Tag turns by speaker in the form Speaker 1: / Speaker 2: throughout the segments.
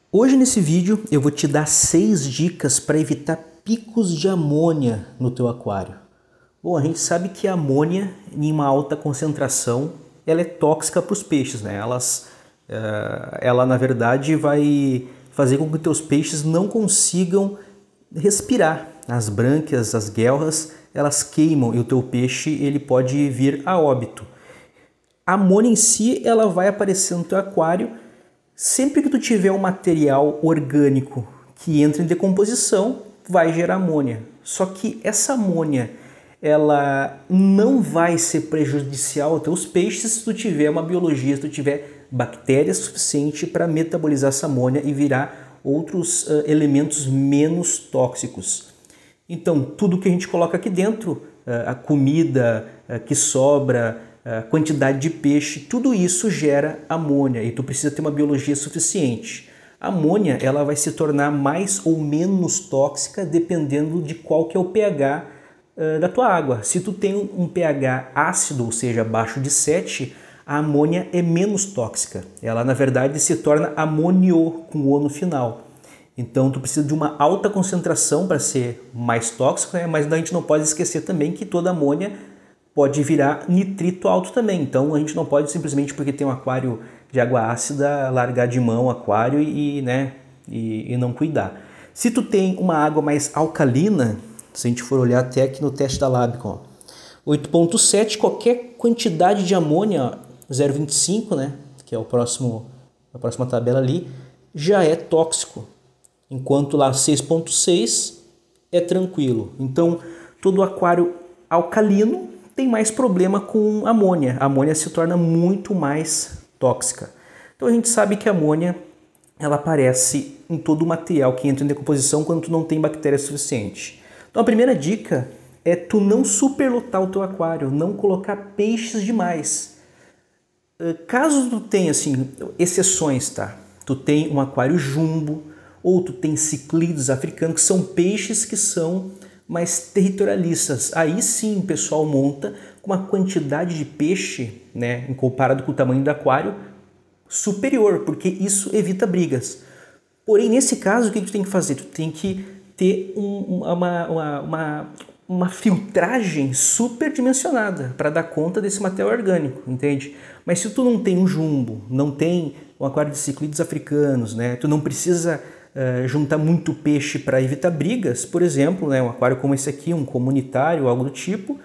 Speaker 1: Hoje nesse vídeo eu vou te dar 6 dicas para evitar picos de amônia no teu aquário. Bom, a gente sabe que a amônia em uma alta concentração ela é tóxica para os peixes, né? Ela na verdade vai fazer com que teus peixes não consigam respirar. As brânquias, as guelras, elas queimam e o teu peixe ele pode vir a óbito. A amônia em si ela vai aparecer no teu aquário sempre que tu tiver um material orgânico que entra em decomposição, vai gerar amônia. Só que essa amônia, ela não vai ser prejudicial aos teus peixes se tu tiver uma biologia, se tu tiver bactéria suficiente para metabolizar essa amônia e virar outros elementos menos tóxicos. Então, tudo que a gente coloca aqui dentro, a comida que sobra, a quantidade de peixe, tudo isso gera amônia e tu precisa ter uma biologia suficiente. A amônia ela vai se tornar mais ou menos tóxica dependendo de qual que é o pH da tua água. Se tu tem um pH ácido, ou seja, abaixo de 7, a amônia é menos tóxica. Ela na verdade se torna amonio com O no final. Então tu precisa de uma alta concentração para ser mais tóxico, né? Mas a gente não pode esquecer também que toda amônia pode virar nitrito alto também. Então a gente não pode simplesmente porque tem um aquário de água ácida largar de mão o aquário e não cuidar. Se tu tem uma água mais alcalina, se a gente for olhar até aqui no teste da Labicon, 8.7, qualquer quantidade de amônia, 0,25, né, que é a próxima tabela ali, já é tóxico. Enquanto lá 6.6 é tranquilo. Então todo aquário alcalino tem mais problema com amônia. A amônia se torna muito mais tóxica. Então a gente sabe que a amônia ela aparece em todo o material que entra em decomposição quando tu não tem bactéria suficiente. Então a primeira dica é tu não superlotar o teu aquário, não colocar peixes demais. Caso tu tenha assim exceções, tá? Tu tem um aquário jumbo ou tu tem ciclídeos africanos, que são peixes que são mais territorialistas. Aí sim o pessoal monta com uma quantidade de peixe, né, em comparado com o tamanho do aquário, superior, porque isso evita brigas. Porém, nesse caso, o que tu tem que fazer? Tu tem que ter uma filtragem superdimensionada para dar conta desse material orgânico, entende? Mas se tu não tem um jumbo, não tem um aquário de ciclídeos africanos, né, tu não precisa juntar muito peixe para evitar brigas, por exemplo, né, um aquário como esse aqui, um comunitário, algo do tipo,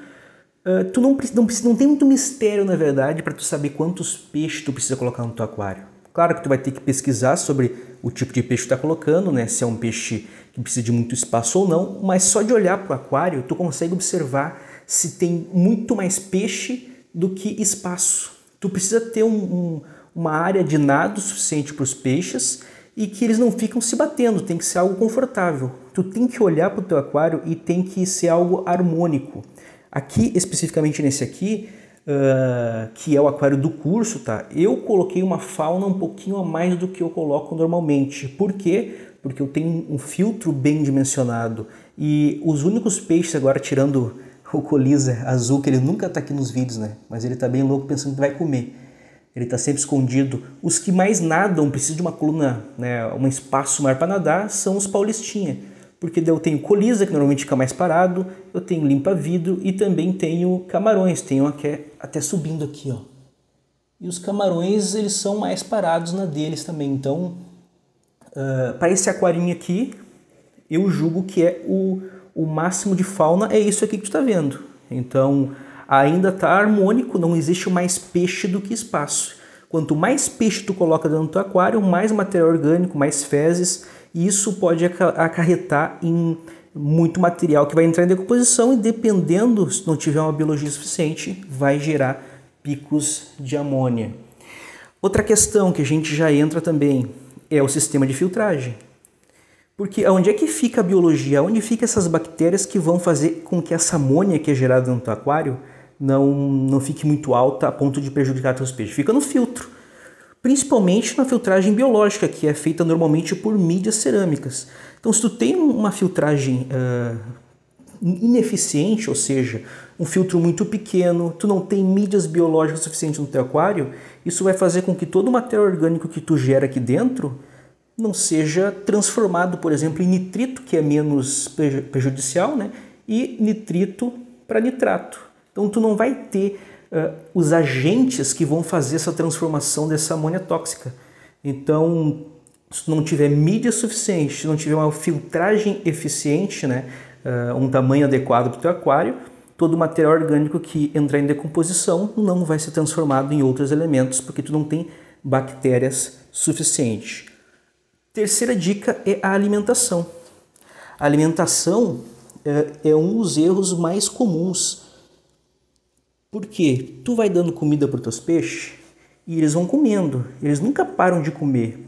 Speaker 1: tu não tem muito mistério, na verdade, para tu saber quantos peixes tu precisa colocar no teu aquário. Claro que tu vai ter que pesquisar sobre o tipo de peixe que tu está colocando, né, se é um peixe que precisa de muito espaço ou não, mas só de olhar para o aquário tu consegue observar se tem muito mais peixe do que espaço. Tu precisa ter uma área de nado suficiente para os peixes e que eles não ficam se batendo, tem que ser algo confortável. Tu tem que olhar para o teu aquário e tem que ser algo harmônico. Aqui, especificamente nesse aqui, que é o aquário do curso, tá? Eu coloquei uma fauna um pouquinho a mais do que eu coloco normalmente. Por quê? Porque eu tenho um filtro bem dimensionado e os únicos peixes agora, tirando o colisa azul, que ele nunca tá aqui nos vídeos, né? Mas ele tá bem louco pensando que vai comer. Ele está sempre escondido. Os que mais nadam, precisam de uma coluna, né, um espaço maior para nadar, são os paulistinha. Porque eu tenho colisa, que normalmente fica mais parado, eu tenho limpa-vidro e também tenho camarões. Tenho até subindo aqui, ó. E os camarões, eles são mais parados na deles também. Então, para esse aquarinho aqui, eu julgo que é o máximo de fauna, é isso aqui que tu está vendo. Então, ainda está harmônico, não existe mais peixe do que espaço. Quanto mais peixe tu coloca dentro do teu aquário, mais material orgânico, mais fezes, e isso pode acarretar em muito material que vai entrar em decomposição e dependendo, se não tiver uma biologia suficiente, vai gerar picos de amônia. Outra questão que a gente já entra também é o sistema de filtragem. Porque onde é que fica a biologia? Onde ficam essas bactérias que vão fazer com que essa amônia que é gerada no teu aquário não fique muito alta a ponto de prejudicar teus peixes? Fica no filtro, principalmente na filtragem biológica, que é feita normalmente por mídias cerâmicas. Então, se tu tem uma filtragem ineficiente, ou seja, um filtro muito pequeno, tu não tem mídias biológicas suficientes no teu aquário, isso vai fazer com que todo o material orgânico que tu gera aqui dentro não seja transformado, por exemplo, em nitrito, que é menos prejudicial, né? E nitrito para nitrato. Então tu não vai ter os agentes que vão fazer essa transformação dessa amônia tóxica. Então, se tu não tiver mídia suficiente, se não tiver uma filtragem eficiente, né? Um tamanho adequado para o teu aquário, todo o material orgânico que entrar em decomposição não vai ser transformado em outros elementos, porque tu não tem bactérias suficientes. Terceira dica é a alimentação. A alimentação é um dos erros mais comuns. Porque tu vai dando comida para os teus peixes e eles vão comendo, eles nunca param de comer.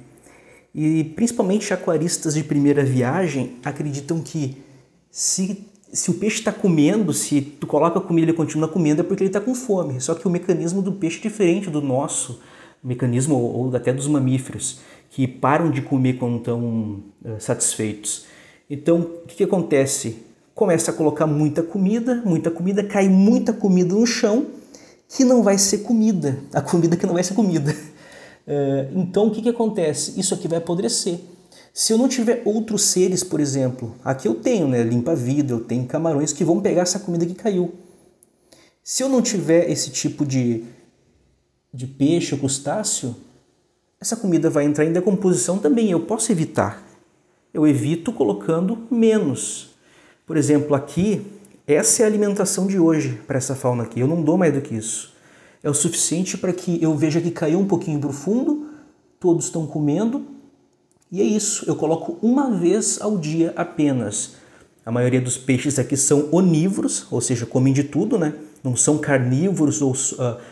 Speaker 1: E principalmente aquaristas de primeira viagem acreditam que se o peixe está comendo, se tu coloca a comida e ele continua comendo, é porque ele está com fome. Só que o mecanismo do peixe é diferente do nosso, mecanismo ou até dos mamíferos, que param de comer quando estão satisfeitos. Então, o que acontece? Começa a colocar muita comida, cai muita comida no chão, que não vai ser comida, a comida que não vai ser comida. Então, o que acontece? Isso aqui vai apodrecer. Se eu não tiver outros seres, por exemplo, aqui eu tenho, né, limpa-vida, eu tenho camarões que vão pegar essa comida que caiu. Se eu não tiver esse tipo de peixe ou crustáceo, essa comida vai entrar em decomposição também. Eu posso evitar. Eu evito colocando menos. Por exemplo, aqui, essa é a alimentação de hoje para essa fauna aqui. Eu não dou mais do que isso. É o suficiente para que eu veja que caiu um pouquinho para o fundo, todos estão comendo, e é isso. Eu coloco uma vez ao dia apenas. A maioria dos peixes aqui são onívoros, ou seja, comem de tudo, né? Não são carnívoros,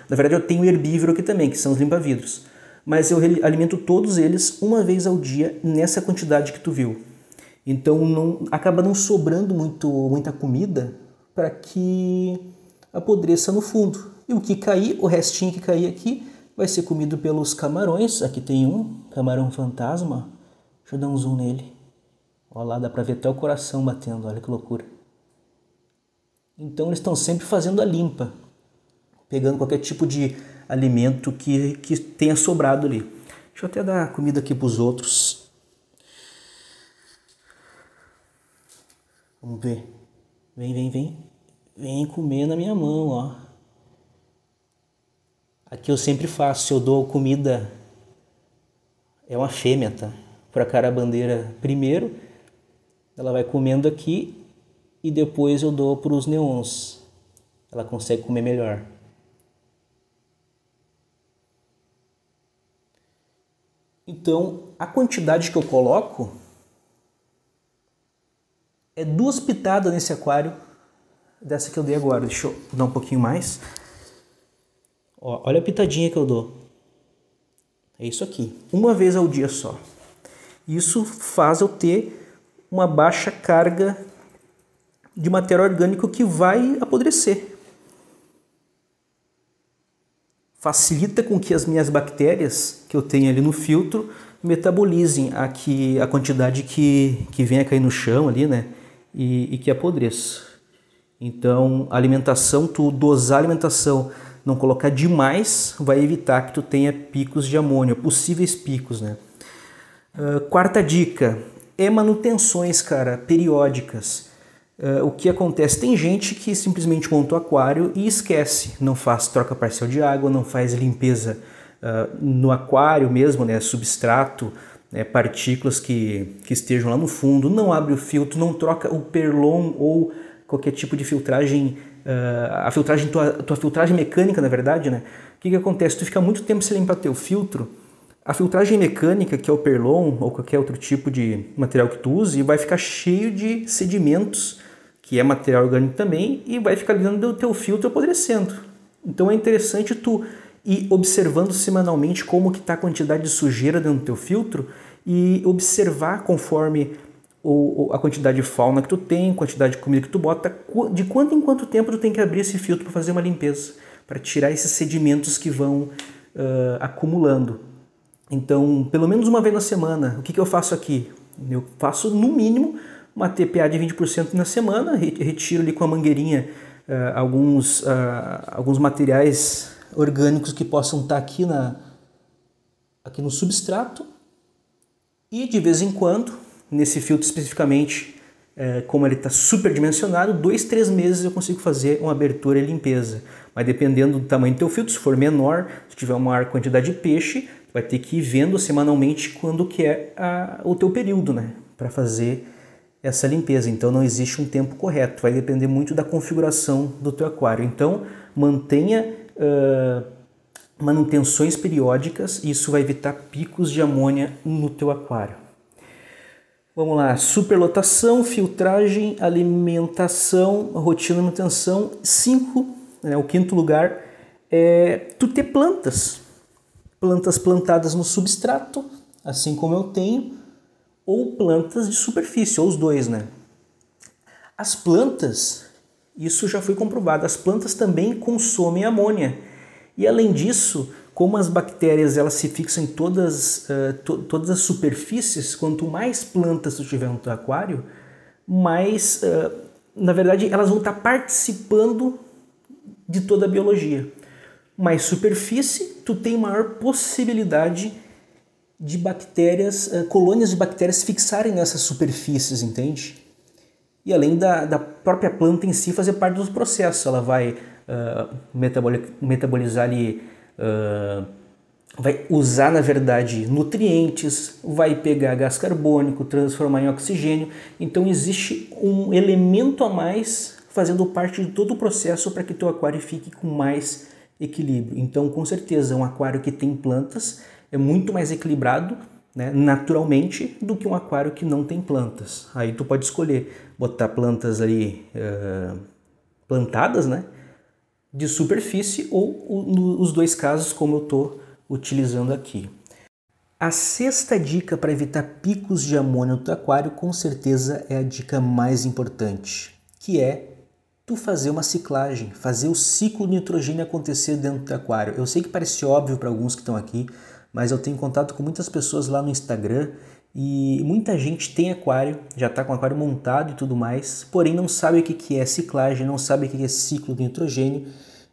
Speaker 1: na verdade eu tenho herbívoro aqui também, que são os limpa-vidros. Mas eu alimento todos eles uma vez ao dia nessa quantidade que tu viu. Então acaba não sobrando muita comida para que apodreça no fundo. E o que cair, o restinho que cair aqui, vai ser comido pelos camarões. Aqui tem um camarão fantasma. Deixa eu dar um zoom nele. Olha lá, dá para ver até o coração batendo, olha que loucura. Então eles estão sempre fazendo a limpa, pegando qualquer tipo de alimento que tenha sobrado ali. Deixa eu até dar comida aqui para os outros. Vamos ver. Vem comer na minha mão, ó. Aqui eu sempre faço, eu dou comida, é uma fêmea, tá? Para a carabandeira primeiro, ela vai comendo aqui e depois eu dou para os neons. Ela consegue comer melhor. Então, a quantidade que eu coloco é 2 pitadas nesse aquário dessa que eu dei agora. Deixa eu dar um pouquinho mais. Ó, olha a pitadinha que eu dou. É isso aqui, uma vez ao dia só. Isso faz eu ter uma baixa carga de material orgânico que vai apodrecer. Facilita com que as minhas bactérias que eu tenho ali no filtro metabolizem a quantidade que vem a cair no chão ali, né? E que apodreça. Então, alimentação, tu dosar a alimentação, não colocar demais, vai evitar que tu tenha picos de amônia, possíveis picos, né? Quarta dica é manutenções, cara, periódicas. O que acontece? Tem gente que simplesmente monta o aquário e esquece, não faz troca parcial de água, não faz limpeza no aquário mesmo, né, substrato, né, partículas que estejam lá no fundo, não abre o filtro, não troca o perlon ou qualquer tipo de filtragem, tua filtragem mecânica, na verdade, né? O que acontece? Tu fica muito tempo sem limpar teu filtro, a filtragem mecânica, que é o perlon ou qualquer outro tipo de material que tu use, vai ficar cheio de sedimentos, que é material orgânico também, e vai ficar dentro do teu filtro apodrecendo. Então é interessante tu ir observando semanalmente como que está a quantidade de sujeira dentro do teu filtro e observar conforme a quantidade de fauna que tu tem, quantidade de comida que tu bota, de quanto em quanto tempo tu tem que abrir esse filtro para fazer uma limpeza, para tirar esses sedimentos que vão acumulando. Então, pelo menos uma vez na semana, o que eu faço aqui? Eu faço no mínimo uma TPA de 20% na semana, retiro ali com a mangueirinha alguns materiais orgânicos que possam estar aqui no substrato E de vez em quando, nesse filtro especificamente, como ele está superdimensionado, 2, 3 meses eu consigo fazer uma abertura e limpeza. Mas dependendo do tamanho do teu filtro, se for menor, se tiver uma maior quantidade de peixe, vai ter que ir vendo semanalmente quando que é o teu período, né, para fazer essa limpeza. Então não existe um tempo correto, vai depender muito da configuração do teu aquário. Então mantenha manutenções periódicas, e isso vai evitar picos de amônia no teu aquário. Vamos lá, superlotação, filtragem, alimentação, rotina de manutenção. 5, né, o quinto lugar é tu ter plantas plantadas no substrato, assim como eu tenho, ou plantas de superfície, ou os dois, né? As plantas, isso já foi comprovado, as plantas também consomem amônia. E além disso, como as bactérias elas se fixam em todas as superfícies, quanto mais plantas tu tiver no teu aquário, mais, na verdade, elas vão estar participando de toda a biologia. Mais superfície, tu tem maior possibilidade de bactérias, colônias de bactérias fixarem nessas superfícies, entende? E além da própria planta em si fazer parte dos processos, ela vai metabolizar ali, vai usar na verdade nutrientes, vai pegar gás carbônico, transformar em oxigênio. Então existe um elemento a mais fazendo parte de todo o processo para que teu aquário fique com mais equilíbrio. Então com certeza um aquário que tem plantas é muito mais equilibrado, né, naturalmente, do que um aquário que não tem plantas. Aí tu pode escolher botar plantas ali plantadas, né, de superfície, ou os dois casos como eu estou utilizando aqui. A sexta dica para evitar picos de amônia no teu aquário com certeza é a dica mais importante, que é tu fazer uma ciclagem, fazer o ciclo de nitrogênio acontecer dentro do teu aquário. Eu sei que parece óbvio para alguns que estão aqui, mas eu tenho contato com muitas pessoas lá no Instagram e muita gente tem aquário, já está com o aquário montado e tudo mais, porém não sabe o que é ciclagem, não sabe o que é ciclo de nitrogênio,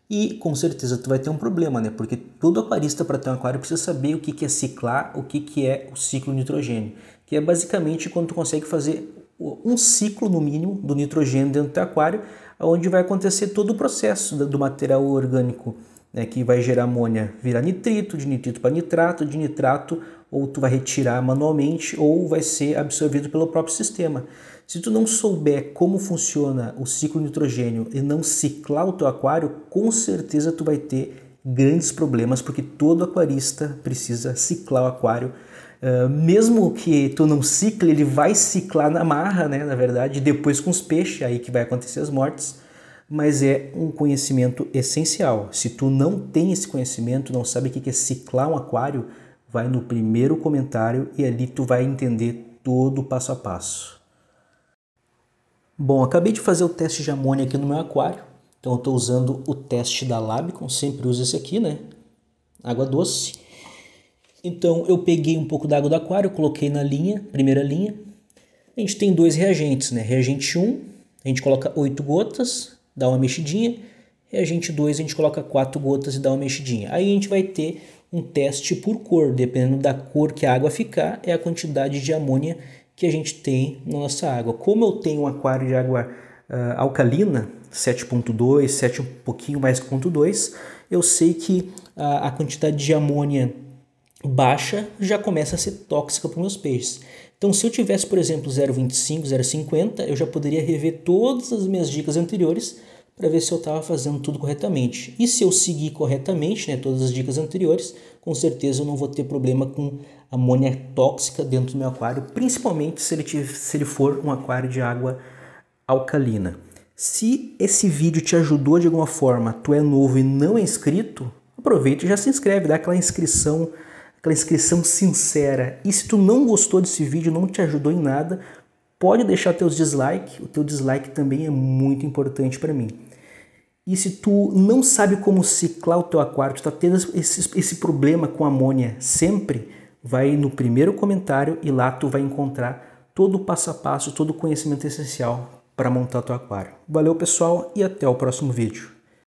Speaker 1: e com certeza tu vai ter um problema, né? Porque todo aquarista para ter um aquário precisa saber o que é ciclar, o que é o ciclo de nitrogênio, que é basicamente quando tu consegue fazer um ciclo no mínimo do nitrogênio dentro do teu aquário, onde vai acontecer todo o processo do material orgânico, né, que vai gerar amônia, virar nitrito, de nitrito para nitrato, de nitrato ou tu vai retirar manualmente ou vai ser absorvido pelo próprio sistema. Se tu não souber como funciona o ciclo de nitrogênio e não ciclar o teu aquário, com certeza tu vai ter grandes problemas, porque todo aquarista precisa ciclar o aquário. Mesmo que tu não cicle, ele vai ciclar na marra, né, na verdade, depois com os peixes, aí que vai acontecer as mortes. Mas é um conhecimento essencial. Se tu não tem esse conhecimento, não sabe o que é ciclar um aquário, vai no primeiro comentário e ali tu vai entender todo o passo a passo. Bom, acabei de fazer o teste de amônia aqui no meu aquário. Então eu estou usando o teste da Labicon, sempre uso esse aqui, né? Água doce. Então eu peguei um pouco da água do aquário, coloquei na linha, primeira linha. A gente tem 2 reagentes, né? Reagente 1, a gente coloca 8 gotas, dá uma mexidinha. Reagente 2, a gente coloca 4 gotas e dá uma mexidinha. Aí a gente vai ter um teste por cor, dependendo da cor que a água ficar, é a quantidade de amônia que a gente tem na nossa água. Como eu tenho um aquário de água alcalina, 7.2, 7 um pouquinho mais que 0.2, eu sei que a quantidade de amônia baixa já começa a ser tóxica para os meus peixes. Então se eu tivesse, por exemplo, 0,25, 0,50, eu já poderia rever todas as minhas dicas anteriores para ver se eu estava fazendo tudo corretamente. E se eu seguir corretamente, né, todas as dicas anteriores, com certeza eu não vou ter problema com amônia tóxica dentro do meu aquário, principalmente se ele for um aquário de água alcalina. Se esse vídeo te ajudou de alguma forma, tu é novo e não é inscrito, aproveita e já se inscreve, dá aquela inscrição sincera. E se tu não gostou desse vídeo, não te ajudou em nada, pode deixar teus dislike. O teu dislike também é muito importante para mim. E se tu não sabe como ciclar o teu aquário, tu está tendo esse problema com amônia sempre, vai no primeiro comentário e lá tu vai encontrar todo o passo a passo, todo o conhecimento essencial para montar teu aquário. Valeu pessoal e até o próximo vídeo.